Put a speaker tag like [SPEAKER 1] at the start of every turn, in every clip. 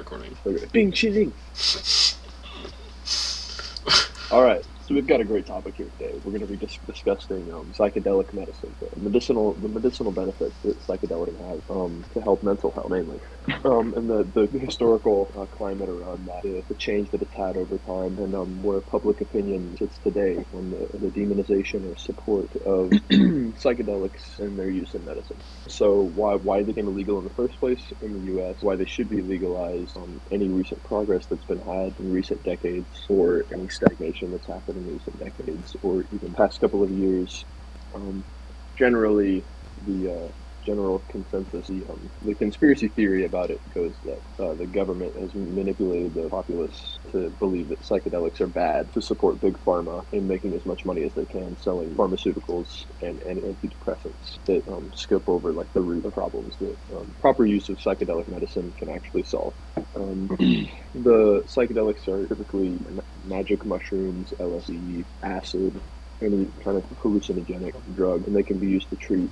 [SPEAKER 1] recording.
[SPEAKER 2] Okay. Bing cheating. All right, so we've got a great topic here today. We're going to be discussing psychedelic medicine, the medicinal benefits that psychedelic has to help mental health mainly, and the historical climate around that, the change that it's had over time, and where public opinion sits today on the demonization or support of psychedelics and their use in medicine. So why they became illegal in the first place in the U.S., why they should be legalized, any recent progress that's been had in recent decades, or any stagnation that's happened in recent decades, or even past couple of years. Generally, the general consensus, the conspiracy theory about it goes that the government has manipulated the populace to believe that psychedelics are bad to support big pharma in making as much money as they can selling pharmaceuticals and antidepressants that skip over like the root of problems that proper use of psychedelic medicine can actually solve. The psychedelics are typically magic mushrooms, LSD, acid, any kind of hallucinogenic drug, and they can be used to treat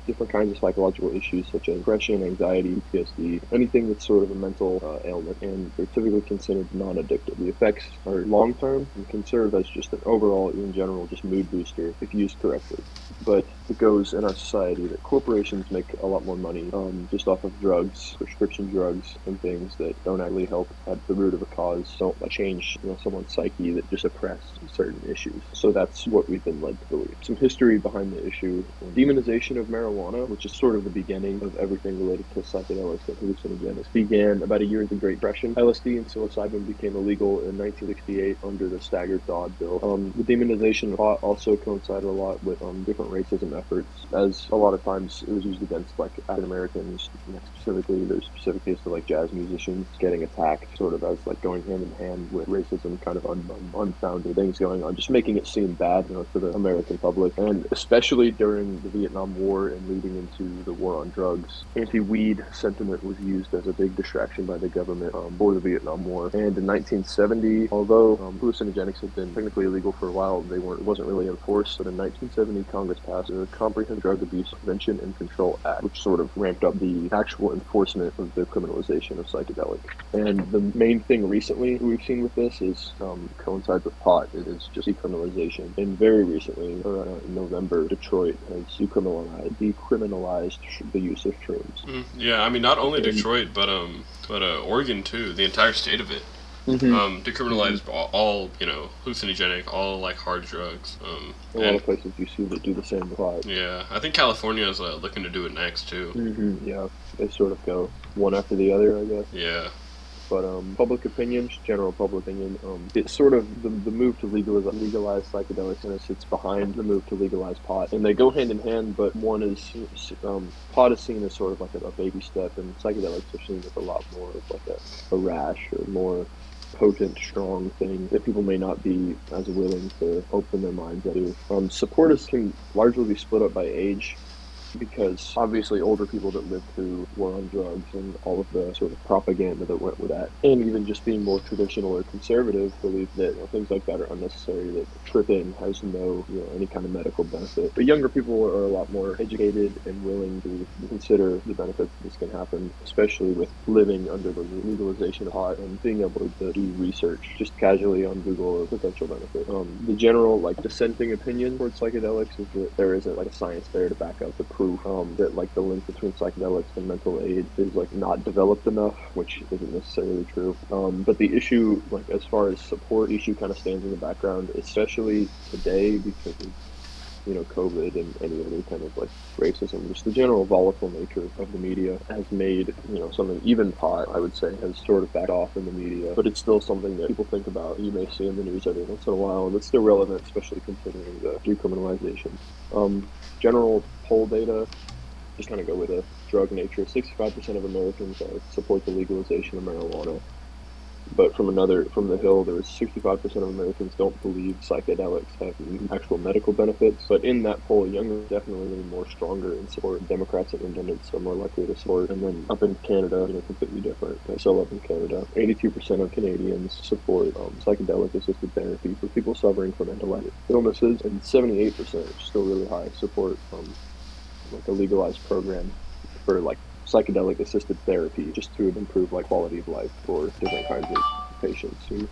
[SPEAKER 2] different kinds of psychological issues such as depression, anxiety, PTSD, anything that's sort of a mental ailment, and they're typically considered non-addictive. The effects are long-term and can serve as just an overall, in general, just mood booster if used correctly. But it goes in our society that corporations make a lot more money just off of drugs, prescription drugs, and things that don't actually help at the root of a cause, don't change someone's psyche, that just oppress certain issues. So that's what we've been led to believe. Some history behind the issue: demonization of marijuana, which is sort of the beginning of everything related to psychedelics and hallucinogenics, began about a year into the Great Depression. LSD and psilocybin became illegal in 1968 under the Stagger-Dodd bill. The demonization of pot also coincided a lot with different racism efforts, as a lot of times it was used against like African Americans. Specifically, there's specific cases of like jazz musicians getting attacked, sort of as like going hand in hand with racism, kind of unfounded things going on, just making it seem bad, to the American public. And especially during the Vietnam War and leading into the war on drugs, anti-weed sentiment was used as a big distraction by the government for the Vietnam War. And in 1970, although hallucinogenics had been technically illegal for a while, it wasn't really enforced. But in 1970, Congress passed the Comprehensive Drug Abuse Prevention and Control Act, which sort of ramped up the actual enforcement of the criminalization of psychedelics. And the main thing recently we've seen with this is coincides with pot. It is just decriminalization. And very recently, in November, Detroit has decriminalized the use of shrooms.
[SPEAKER 1] Yeah, I mean, not only
[SPEAKER 2] And,
[SPEAKER 1] Detroit, but Oregon too. The entire state of it.
[SPEAKER 2] mm-hmm, mm-hmm.
[SPEAKER 1] Decriminalized all hallucinogenic, all like hard drugs.
[SPEAKER 2] A lot
[SPEAKER 1] And
[SPEAKER 2] of places you see that do the same with pot.
[SPEAKER 1] yeah, I think California is looking to do it next too.
[SPEAKER 2] Yeah, they sort of go one after the other, I guess.
[SPEAKER 1] Yeah.
[SPEAKER 2] But public opinion, just general public opinion, it's sort of the move to legalize psychedelics, and it sits behind the move to legalize pot, and they go hand in hand. But one is pot is seen as sort of like a baby step, and psychedelics are seen as a lot more of like a rash or more potent, strong thing that people may not be as willing to open their minds to. Supporters can largely be split up by age, because obviously older people that lived through war on drugs and all of the sort of propaganda that went with that, and even just being more traditional or conservative, believe that things like that are unnecessary, that tripping has no any kind of medical benefit. But younger people are a lot more educated and willing to consider the benefits this can happen, especially with living under the legalization of pot and being able to do research just casually on Google of potential benefit. The general dissenting opinion towards psychedelics is that there isn't a science there to back up the proof that the link between psychedelics and mental aid is not developed enough, which isn't necessarily true. But the issue, as far as support, the issue kind of stands in the background, especially today because of COVID and any other kind of racism. Just the general volatile nature of the media has made something, even pot, I would say, has sort of backed off in the media, but it's still something that people think about. You may see in the news every once in a while, and it's still relevant, especially considering the decriminalization. General poll data, just kind of go with the drug nature. 65% of Americans support the legalization of marijuana. But from the Hill, there was 65% of Americans don't believe psychedelics have actual medical benefits. But in that poll, younger definitely lean more stronger in support. Democrats and independents are more likely to support. And then up in Canada, completely different. So up in Canada, 82% of Canadians support psychedelic-assisted therapy for people suffering from mental illnesses, and 78%, which is still really high, support a legalized program for psychedelic assisted therapy just to improve like quality of life for different kinds of patients who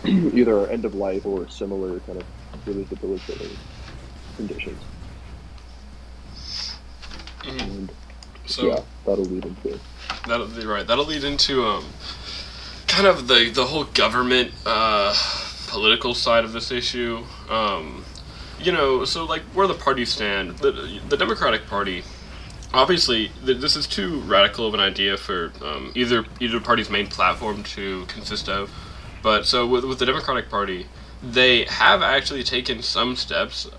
[SPEAKER 2] either are end of life or similar kind of really debilitating conditions. And
[SPEAKER 1] So
[SPEAKER 2] that'll lead into
[SPEAKER 1] that'll lead into kind of the whole government political side of this issue. So like where the parties stand, the Democratic Party. Obviously, this is too radical of an idea for either party's main platform to consist of. But so with the Democratic Party, they have actually taken some steps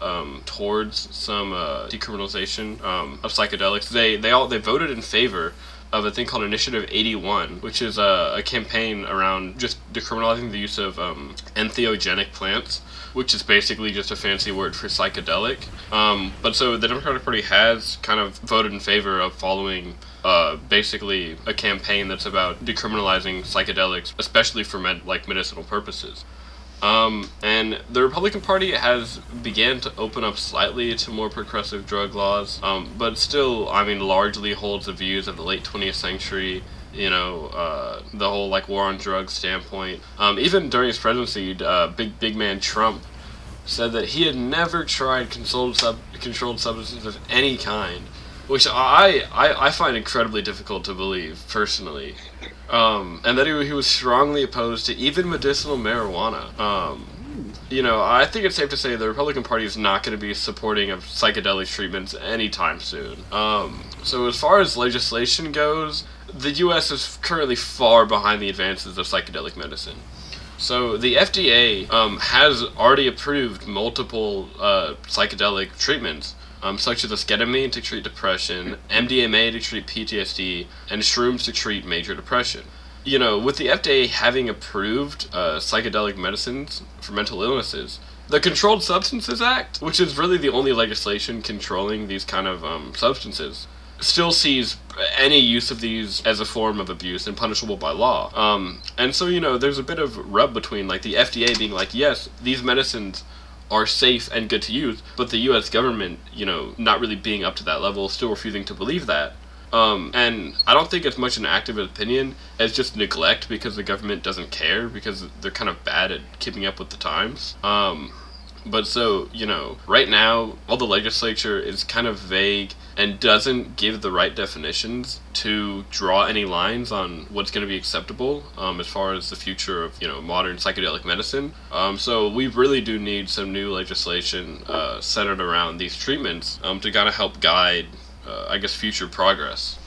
[SPEAKER 1] towards some decriminalization of psychedelics. They voted in favor of a thing called Initiative 81, which is a campaign around just decriminalizing the use of entheogenic plants, which is basically just a fancy word for psychedelic. But so the Democratic Party has kind of voted in favor of following basically a campaign that's about decriminalizing psychedelics, especially for medicinal purposes. And the Republican Party has began to open up slightly to more progressive drug laws, but still, I mean, largely holds the views of the late 20th century, the whole, like, war on drugs standpoint. Even during his presidency, big man Trump said that he had never tried controlled substances of any kind, which I find incredibly difficult to believe, personally. And that he was strongly opposed to even medicinal marijuana. I think it's safe to say the Republican Party is not going to be supporting of psychedelic treatments anytime soon. So as far as legislation goes, the U.S. is currently far behind the advances of psychedelic medicine. So the FDA has already approved multiple psychedelic treatments, such as esketamine to treat depression, MDMA to treat PTSD, and shrooms to treat major depression. With the FDA having approved psychedelic medicines for mental illnesses, the Controlled Substances Act, which is really the only legislation controlling these kind of substances, still sees any use of these as a form of abuse and punishable by law. And so, there's a bit of rub between, like, the FDA being like, yes, these medicines are safe and good to use, but the U.S. government, not really being up to that level, still refusing to believe that. And I don't think it's much an active opinion as just neglect because the government doesn't care because they're kind of bad at keeping up with the times. But so, right now, all the legislature is kind of vague and doesn't give the right definitions to draw any lines on what's going to be acceptable as far as the future of, modern psychedelic medicine. So we really do need some new legislation centered around these treatments to kind of help guide, future progress.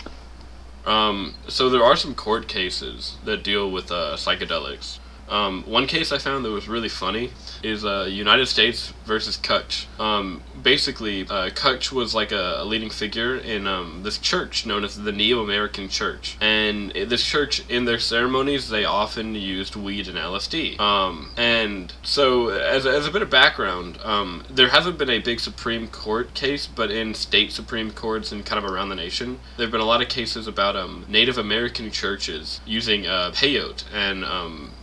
[SPEAKER 1] So there are some court cases that deal with psychedelics. One case I found that was really funny is United States versus Kutch. Basically, Kutch was like a leading figure in this church known as the Neo-American Church. And this church, in their ceremonies, they often used weed and LSD. And so, as a bit of background, there hasn't been a big Supreme Court case, but in state Supreme Courts and kind of around the nation, there have been a lot of cases about Native American churches using peyote and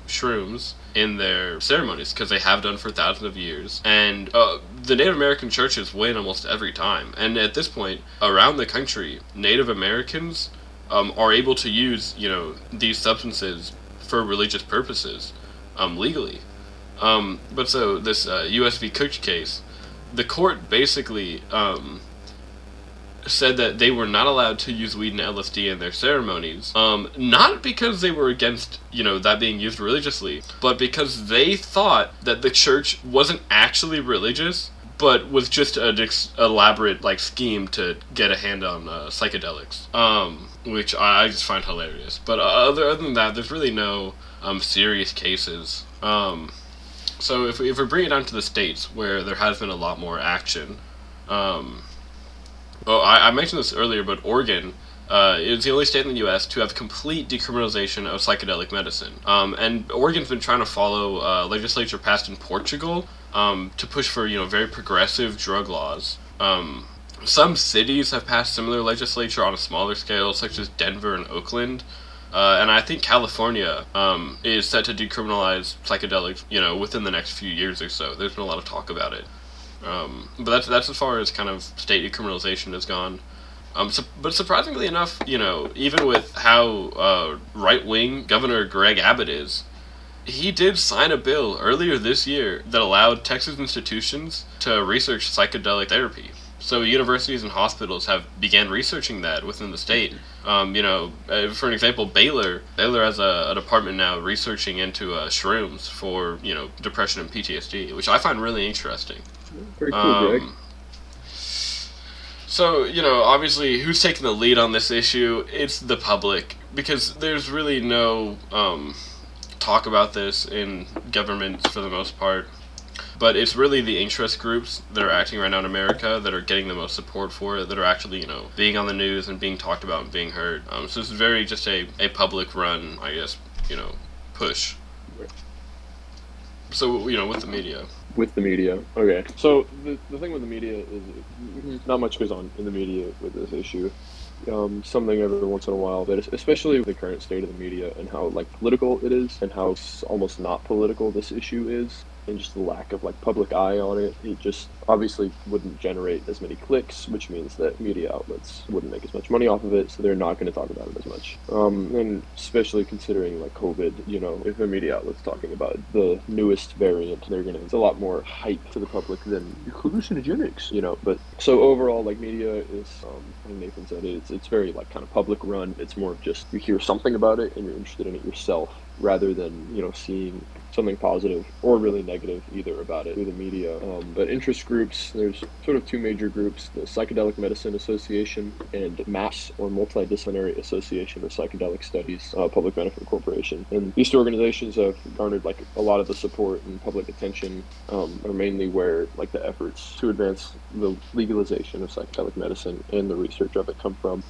[SPEAKER 1] shrooms in their ceremonies because they have done for thousands of years, and the Native American churches win almost every time. And at this point, around the country, Native Americans are able to use these substances for religious purposes legally. But so this US v. Kutch case, the court basically said that they were not allowed to use weed and LSD in their ceremonies, not because they were against, that being used religiously, but because they thought that the church wasn't actually religious, but was just an elaborate, scheme to get a hand on psychedelics, which I just find hilarious. But other than that, there's really no serious cases. So if we bring it down to the states, where there has been a lot more action, I mentioned this earlier, but Oregon is the only state in the U.S. to have complete decriminalization of psychedelic medicine. And Oregon's been trying to follow legislature passed in Portugal to push for, very progressive drug laws. Some cities have passed similar legislature on a smaller scale, such as Denver and Oakland. And I think California is set to decriminalize psychedelics, within the next few years or so. There's been a lot of talk about it. But that's as far as kind of state decriminalization has gone. But surprisingly enough, even with how right-wing Governor Greg Abbott is, he did sign a bill earlier this year that allowed Texas institutions to research psychedelic therapy. So universities and hospitals have began researching that within the state. For an example, Baylor has a department now researching into shrooms for depression and PTSD, which I find really interesting.
[SPEAKER 2] Very cool, Greg.
[SPEAKER 1] So, obviously, who's taking the lead on this issue? It's the public, because there's really no talk about this in governments for the most part. But it's really the interest groups that are acting right now in America that are getting the most support for it, that are actually, being on the news and being talked about and being heard. So it's very just a public run, I guess, push. So, with the media.
[SPEAKER 2] With the media. Okay. So the thing with the media is not much goes on in the media with this issue. Something every once in a while, but especially with the current state of the media and how political it is and how almost not political this issue is, and just the lack of public eye on it. It just obviously wouldn't generate as many clicks, which means that media outlets wouldn't make as much money off of it, so they're not going to talk about it as much. And especially considering COVID, if a media outlet's talking about the newest variant, it's a lot more hype to the public than hallucinogenics, But so overall, media is, like Nathan said, it's very kind of public run. It's more of just you hear something about it and you're interested in it yourself, rather than seeing something positive or really negative either about it through the media. But interest groups, there's sort of two major groups: the Psychedelic Medicine Association and MAPS, or Multidisciplinary Association of Psychedelic Studies, Public Benefit Corporation. And these two organizations have garnered a lot of the support and public attention, are mainly where the efforts to advance the legalization of psychedelic medicine and the research of it come from.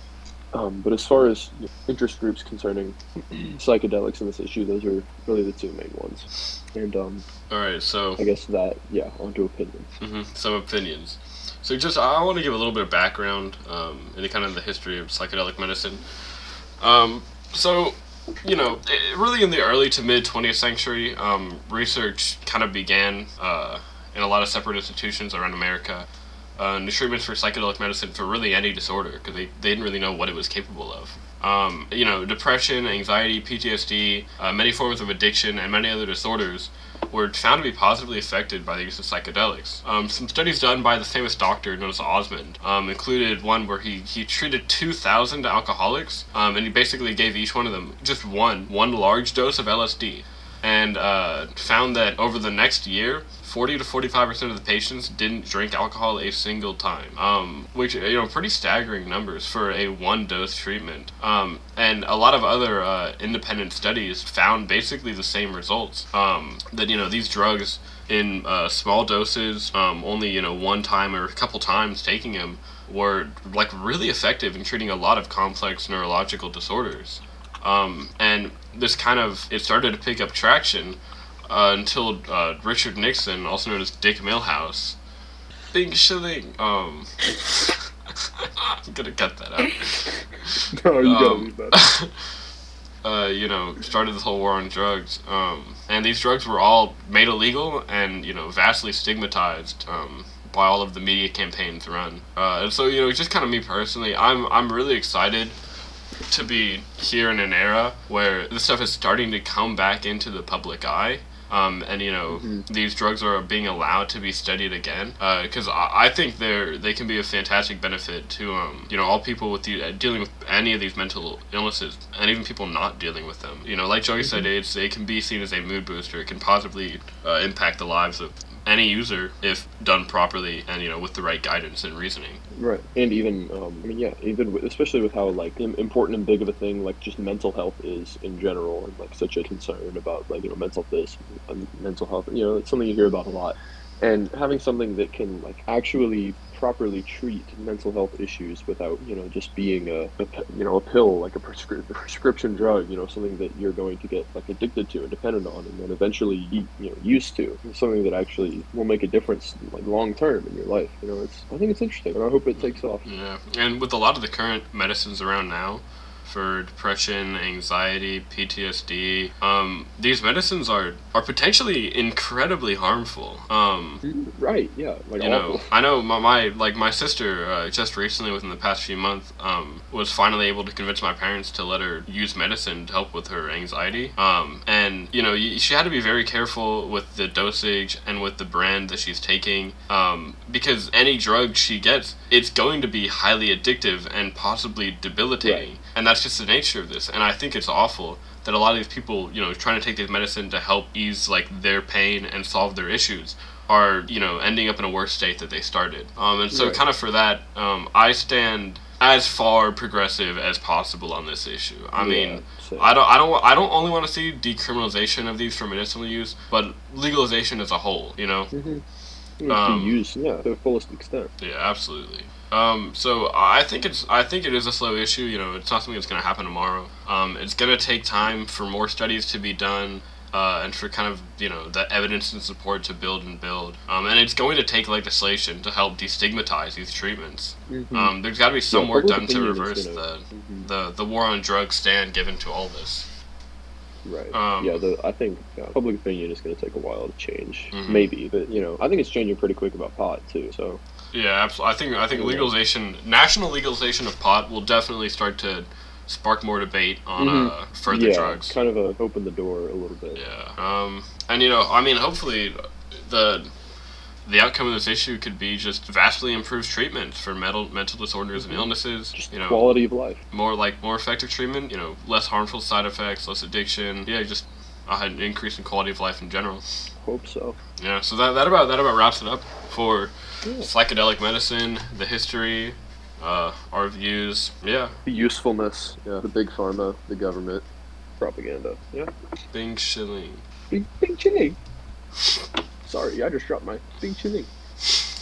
[SPEAKER 2] But as far as interest groups concerning psychedelics in this issue, those are really the two main ones. And
[SPEAKER 1] all right, so
[SPEAKER 2] I guess onto opinions.
[SPEAKER 1] Some opinions. So I want to give a little bit of background into kind of the history of psychedelic medicine. Really in the early to mid 20th century, research kind of began in a lot of separate institutions around America. The treatments for psychedelic medicine for really any disorder, because they didn't really know what it was capable of. Depression, anxiety, PTSD, many forms of addiction, and many other disorders were found to be positively affected by the use of psychedelics. Some studies done by the famous doctor known as Osmond included one where he treated 2,000 alcoholics, and he basically gave each one of them just one large dose of LSD, and found that over the next year, 40 to 45% of the patients didn't drink alcohol a single time, which pretty staggering numbers for a one-dose treatment. And a lot of other independent studies found basically the same results. That these drugs in small doses, only one time or a couple times taking them, were really effective in treating a lot of complex neurological disorders. And this it started to pick up traction until Richard Nixon, also known as Dick Milhouse, Bing Shilling, I'm gonna cut that out.
[SPEAKER 2] No, you gotta leave that.
[SPEAKER 1] Started this whole war on drugs. And these drugs were all made illegal and, vastly stigmatized by all of the media campaigns run. And so, just kind of me personally, I'm really excited to be here in an era where this stuff is starting to come back into the public eye. These drugs are being allowed to be studied again, because I think they can be a fantastic benefit to all people with dealing with any of these mental illnesses, and even people not dealing with them. Like Joey said, it can be seen as a mood booster. It can positively impact the lives of any user if done properly and with the right guidance and reasoning.
[SPEAKER 2] Right, and even especially with how important and big of a thing just mental health is in general, and such a concern about mental health. It's something you hear about a lot, and having something that can actually properly treat mental health issues without just being a pill, a prescription drug, something that you're going to get addicted to and dependent on, and then eventually used to. It's something that actually will make a difference long term in your life. I think it's interesting, and I hope it takes off.
[SPEAKER 1] Yeah, and with a lot of the current medicines around now, for depression, anxiety, PTSD. These medicines are potentially incredibly harmful.
[SPEAKER 2] Right, yeah, like
[SPEAKER 1] You know,
[SPEAKER 2] awful.
[SPEAKER 1] I know my sister just recently, within the past few months, was finally able to convince my parents to let her use medicine to help with her anxiety. And you know, she had to be very careful with the dosage and with the brand that she's taking, because any drug she gets, it's going to be highly addictive and possibly debilitating.
[SPEAKER 2] Right.
[SPEAKER 1] And that's just the nature of this. And I think it's awful that a lot of these people, you know, trying to take this medicine to help ease like their pain and solve their issues, are, you know, ending up in a worse state that they started. And so
[SPEAKER 2] Right.
[SPEAKER 1] kind of for that, I stand as far progressive as possible on this issue. I mean,
[SPEAKER 2] same.
[SPEAKER 1] I don't only want to see decriminalization of these for medicinal use, but legalization as a whole. You know.
[SPEAKER 2] It can be used, to the fullest extent.
[SPEAKER 1] Yeah, absolutely. So I think it is a slow issue. You know, it's not something that's going to happen tomorrow. It's going to take time for more studies to be done, and for kind of, you know, the evidence and support to build and build. And it's going to take legislation to help destigmatize these treatments. There's got to be some work
[SPEAKER 2] public
[SPEAKER 1] done to
[SPEAKER 2] opinion is
[SPEAKER 1] reverse the war on drugs stand given to all this.
[SPEAKER 2] Right. I think public opinion is going to take a while to change. Maybe, but you know, I think it's changing pretty quick about pot too. So.
[SPEAKER 1] Yeah, absolutely. I think legalization, national legalization of pot, will definitely start to spark more debate on further drugs.
[SPEAKER 2] Kind of open the door a little bit.
[SPEAKER 1] Yeah. And you know, I mean, hopefully, the outcome of this issue could be just vastly improved treatment for mental disorders and illnesses.
[SPEAKER 2] Just
[SPEAKER 1] you know,
[SPEAKER 2] quality of life.
[SPEAKER 1] More effective treatment. You know, less harmful side effects, less addiction. Yeah, just an increase in quality of life in general.
[SPEAKER 2] Hope so.
[SPEAKER 1] Yeah. So that about wraps it up for psychedelic medicine, the history, our views. Yeah.
[SPEAKER 2] The usefulness. Yeah. The big pharma, the government, propaganda. Yeah.
[SPEAKER 1] Bing shilling.
[SPEAKER 2] Bing chilling. Sorry, I just dropped my bing chilling.